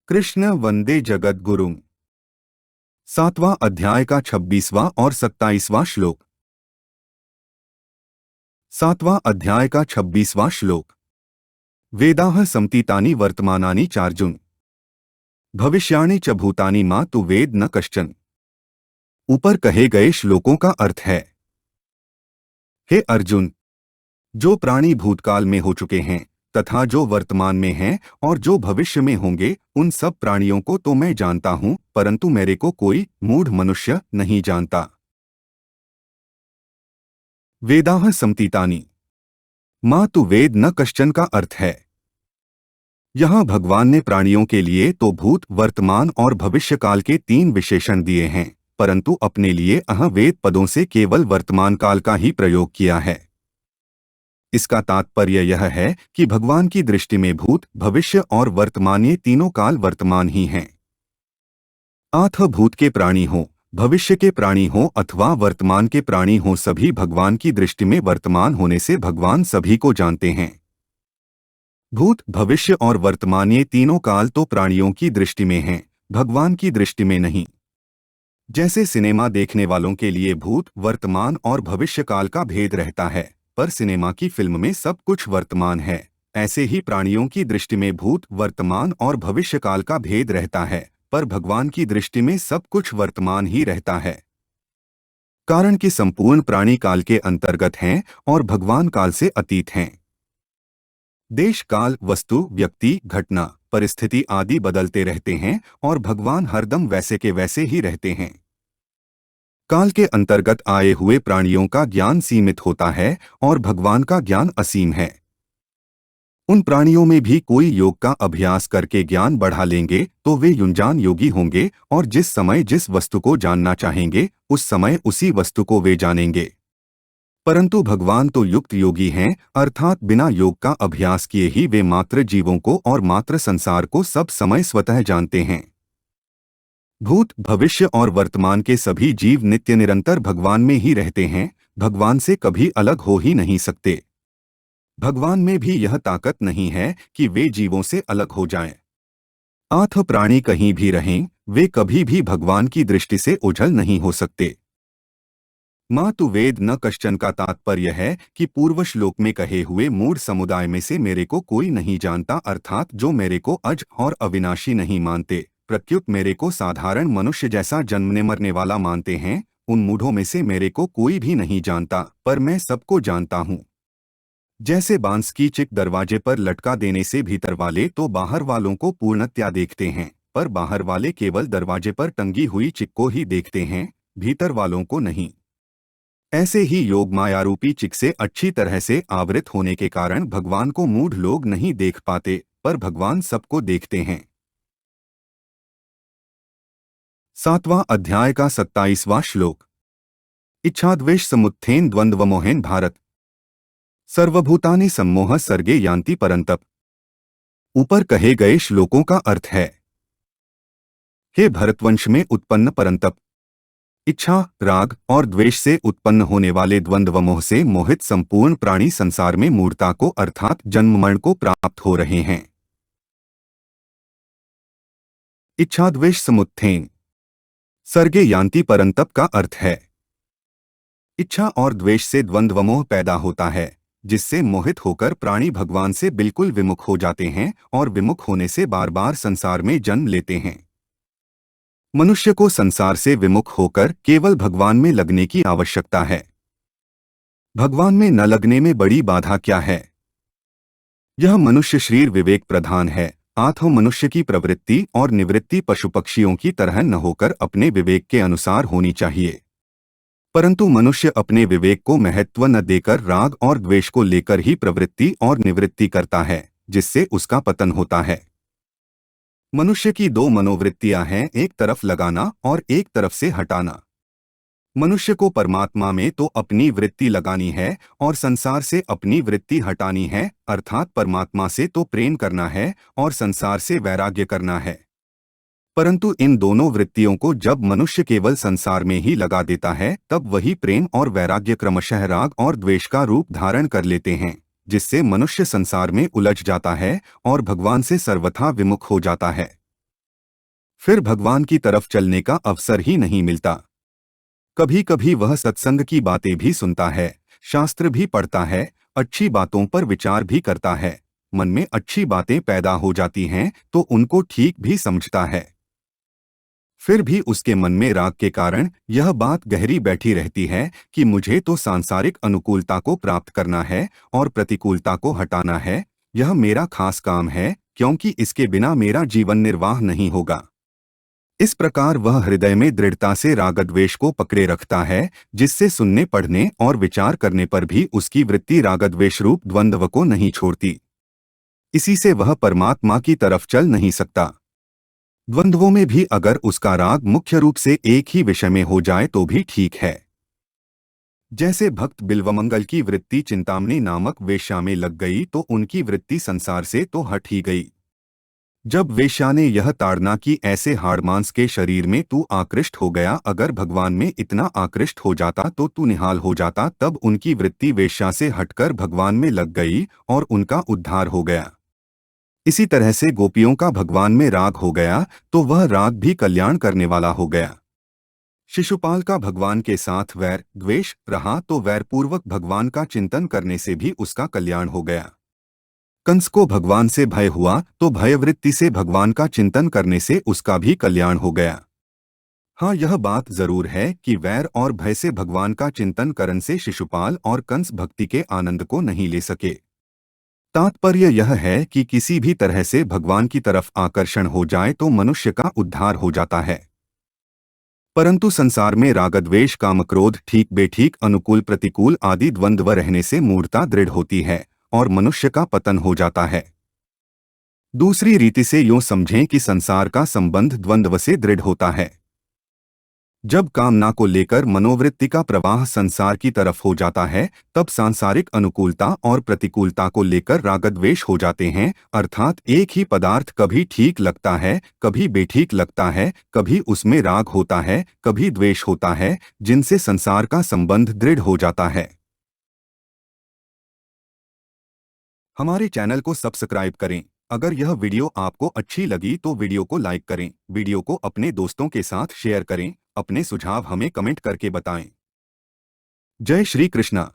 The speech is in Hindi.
कृष्ण वंदे जगद्गुरुम्। 7वां अध्याय का 26वां और 27वां श्लोक। 7वां अध्याय का 26वां श्लोक। वेदाः सम्तीतानि वर्तमानानि चार्जुन, भविष्याणि च भूतानि मा तु वेद न कश्चन। ऊपर कहे गए श्लोकों का अर्थ है, हे अर्जुन, जो प्राणी भूतकाल में हो चुके हैं तथा जो वर्तमान में हैं और जो भविष्य में होंगे, उन सब प्राणियों को तो मैं जानता हूं, परंतु मेरे को कोई मूढ़ मनुष्य नहीं जानता। वेदाः सम्तीतानि मा तु वेद न कश्चन का अर्थ है, यहाँ भगवान ने प्राणियों के लिए तो भूत, वर्तमान और भविष्य काल के 3 विशेषण दिए हैं, परंतु अपने लिए वेद पदों से केवल वर्तमान काल का ही प्रयोग किया है। इसका तात्पर्य यह है कि भगवान की दृष्टि में भूत, भविष्य और वर्तमान ये तीनों काल वर्तमान ही हैं। आथ भूत के प्राणी हो, भविष्य के प्राणी हो अथवा वर्तमान के प्राणी हो, सभी भगवान की दृष्टि में वर्तमान होने से भगवान सभी को जानते हैं। भूत, भविष्य और वर्तमान ये तीनों काल तो प्राणियों की दृष्टि में हैं, भगवान की दृष्टि में नहीं। जैसे सिनेमा देखने वालों के लिए भूत, वर्तमान और भविष्य काल का भेद रहता है, पर सिनेमा की फिल्म में सब कुछ वर्तमान है, ऐसे ही प्राणियों की दृष्टि में भूत, वर्तमान और भविष्य काल का भेद रहता है, पर भगवान की दृष्टि में सब कुछ वर्तमान ही रहता है। कारण कि संपूर्ण प्राणी काल के अंतर्गत हैं और भगवान काल से अतीत हैं। देश, काल, वस्तु, व्यक्ति, घटना, परिस्थिति आदि बदलते रहते हैं और भगवान हरदम वैसे के वैसे ही रहते हैं। काल के अंतर्गत आए हुए प्राणियों का ज्ञान सीमित होता है और भगवान का ज्ञान असीम है। उन प्राणियों में भी कोई योग का अभ्यास करके ज्ञान बढ़ा लेंगे तो वे युंजान योगी होंगे और जिस समय जिस वस्तु को जानना चाहेंगे उस समय उसी वस्तु को वे जानेंगे। परंतु भगवान तो युक्त योगी हैं, अर्थात बिना योग का अभ्यास किए ही वे मात्र जीवों को और मात्र संसार को सब समय स्वतः जानते हैं। भूत, भविष्य और वर्तमान के सभी जीव नित्य निरंतर भगवान में ही रहते हैं, भगवान से कभी अलग हो ही नहीं सकते। भगवान में भी यह ताकत नहीं है कि वे जीवों से अलग हो जाएं। आठ प्राणी कहीं भी रहें, वे कभी भी भगवान की दृष्टि से ओझल नहीं हो सकते। मा तु वेद न कश्चन का तात्पर्य है कि पूर्व श्लोक में कहे हुए मूढ़ समुदाय में से मेरे को कोई नहीं जानता, अर्थात जो मेरे को अज और अविनाशी नहीं मानते, प्रत्युत मेरे को साधारण मनुष्य जैसा जन्मने मरने वाला मानते हैं, उन मूढ़ों में से मेरे को कोई भी नहीं जानता, पर मैं सबको जानता हूँ। जैसे बांस की चिक दरवाजे पर लटका देने से भीतर वाले तो बाहर वालों को पूर्णतया देखते हैं, पर बाहर वाले केवल दरवाजे पर टंगी हुई चिक को ही देखते हैं, भीतर वालों को नहीं। ऐसे ही योग मायारूपी चिक से अच्छी तरह से आवृत होने के कारण भगवान को मूढ़ लोग नहीं देख पाते, पर भगवान सबको देखते हैं। 7वां अध्याय का 27वां श्लोक। इच्छाद्वेष समुत्थेन द्वंद्वमोहेन भारत, सर्वभूतानि सम्मोह सर्गे यान्ति परंतप। ऊपर कहे गए श्लोकों का अर्थ है, हे भरतवंश में उत्पन्न परंतप, इच्छा, राग और द्वेष से उत्पन्न होने वाले द्वंद्व मोह से मोहित संपूर्ण प्राणी संसार में मूढ़ता को अर्थात जन्म मरण को प्राप्त हो रहे हैं। इच्छाद्वेष समुत्थेन सर्गे यान्ति परंतप का अर्थ है, इच्छा और द्वेष से द्वंद्वमोह पैदा होता है, जिससे मोहित होकर प्राणी भगवान से बिल्कुल विमुख हो जाते हैं और विमुख होने से बार बार संसार में जन्म लेते हैं। मनुष्य को संसार से विमुख होकर केवल भगवान में लगने की आवश्यकता है। भगवान में न लगने में बड़ी बाधा क्या है? यह मनुष्य शरीर विवेक प्रधान है, आत्म मनुष्य की प्रवृत्ति और निवृत्ति पशु पक्षियों की तरह न होकर अपने विवेक के अनुसार होनी चाहिए। परंतु मनुष्य अपने विवेक को महत्व न देकर राग और द्वेष को लेकर ही प्रवृत्ति और निवृत्ति करता है, जिससे उसका पतन होता है। मनुष्य की 2 मनोवृत्तियां हैं, एक तरफ लगाना और एक तरफ से हटाना। मनुष्य को परमात्मा में तो अपनी वृत्ति लगानी है और संसार से अपनी वृत्ति हटानी है, अर्थात परमात्मा से तो प्रेम करना है और संसार से वैराग्य करना है। परंतु इन दोनों वृत्तियों को जब मनुष्य केवल संसार में ही लगा देता है, तब वही प्रेम और वैराग्य क्रमशः राग और द्वेष का रूप धारण कर लेते हैं, जिससे मनुष्य संसार में उलझ जाता है और भगवान से सर्वथा विमुख हो जाता है। फिर भगवान की तरफ चलने का अवसर ही नहीं मिलता। कभी कभी वह सत्संग की बातें भी सुनता है, शास्त्र भी पढ़ता है, अच्छी बातों पर विचार भी करता है, मन में अच्छी बातें पैदा हो जाती हैं तो उनको ठीक भी समझता है। फिर भी उसके मन में राग के कारण यह बात गहरी बैठी रहती है कि मुझे तो सांसारिक अनुकूलता को प्राप्त करना है और प्रतिकूलता को हटाना है। यह मेरा खास काम है, क्योंकि इसके बिना मेरा जीवन निर्वाह नहीं होगा। इस प्रकार वह हृदय में दृढ़ता से रागद्वेष को पकड़े रखता है, जिससे सुनने, पढ़ने और विचार करने पर भी उसकी वृत्ति रागद्वेष रूप द्वंद्व को नहीं छोड़ती। इसी से वह परमात्मा की तरफ चल नहीं सकता। द्वंद्वों में भी अगर उसका राग मुख्य रूप से एक ही विषय में हो जाए तो भी ठीक है। जैसे भक्त बिल्वमंगल की वृत्ति चिंतामणि नामक वेश्या में लग गई तो उनकी वृत्ति संसार से तो हट ही गई। जब वेश्या ने यह ताड़ना की, ऐसे हाड़ मांस के शरीर में तू आकृष्ट हो गया, अगर भगवान में इतना आकृष्ट हो जाता तो तू निहाल हो जाता, तब उनकी वृत्ति वेश्या से हटकर भगवान में लग गई और उनका उद्धार हो गया। इसी तरह से गोपियों का भगवान में राग हो गया तो वह राग भी कल्याण करने वाला हो गया। शिशुपाल का भगवान के साथ वैर द्वेष रहा तो वैरपूर्वक भगवान का चिंतन करने से भी उसका कल्याण हो गया। कंस को भगवान से भय हुआ तो भयवृत्ति से भगवान का चिंतन करने से उसका भी कल्याण हो गया। हाँ, यह बात जरूर है कि वैर और भय से भगवान का चिंतन करने से शिशुपाल और कंस भक्ति के आनंद को नहीं ले सके। तात्पर्य यह है कि किसी भी तरह से भगवान की तरफ आकर्षण हो जाए तो मनुष्य का उद्धार हो जाता है। परंतु संसार में रागद्वेष, कामक्रोध, ठीक बेठीक, अनुकूल प्रतिकूल आदि द्वंद्व रहने से मूढ़ता दृढ़ होती है और मनुष्य का पतन हो जाता है। दूसरी रीति से यूं समझें कि संसार का संबंध द्वंद्व से दृढ़ होता है। जब कामना को लेकर मनोवृत्ति का प्रवाह संसार की तरफ हो जाता है, तब सांसारिक अनुकूलता और प्रतिकूलता को लेकर रागद्वेष हो जाते हैं, अर्थात एक ही पदार्थ कभी ठीक लगता है, कभी बेठीक लगता है, कभी उसमें राग होता है, कभी द्वेष होता है, जिनसे संसार का संबंध दृढ़ हो जाता है। हमारे चैनल को सब्सक्राइब करें। अगर यह वीडियो आपको अच्छी लगी तो वीडियो को लाइक करें, वीडियो को अपने दोस्तों के साथ शेयर करें, अपने सुझाव हमें कमेंट करके बताएं। जय श्री कृष्णा।